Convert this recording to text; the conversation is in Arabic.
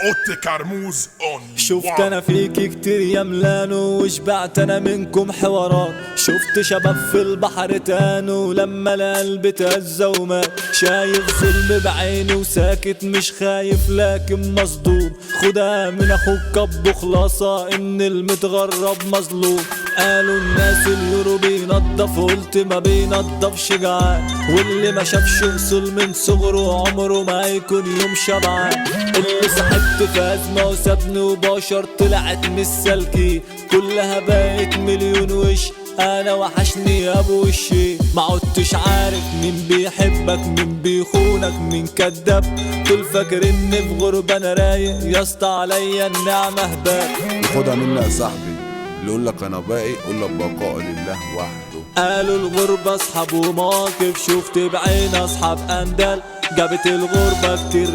اوت كرموز اون شفت انا فيك كتير يا ملانو وشبعت انا منكم حوارات. شفت شباب في البحر تانو لما القلب تهزى ومات. شايف ظلم بعيني وساكت مش خايف لكن مصدوم. خدها من اخوك كب خلاصة ان المتغرب مظلوم. قالوا الناس اليورو بينضف قلت ما بينضفش جعان. واللي ما شافش وصل من صغره عمره ما هيكون يوم شبعان. اللي سحبت في ازمه وسابني وبشر طلعت مش سالكين. كلها بقت مليون وش انا وحشني يا ابو وشي. ما عدتش عارف مين بيحبك مين بيخونك مين كداب. طول فاكر اني في غربة انا رايق يا اسطى عليا النعمة هباب. خدها مني يا صاحبي اللي يقولك انا باقي قولك بقاء لله وحده. قالوا الغربة اصحاب ومواقف شفت بعين اصحاب اندال. جابت الغربة كتير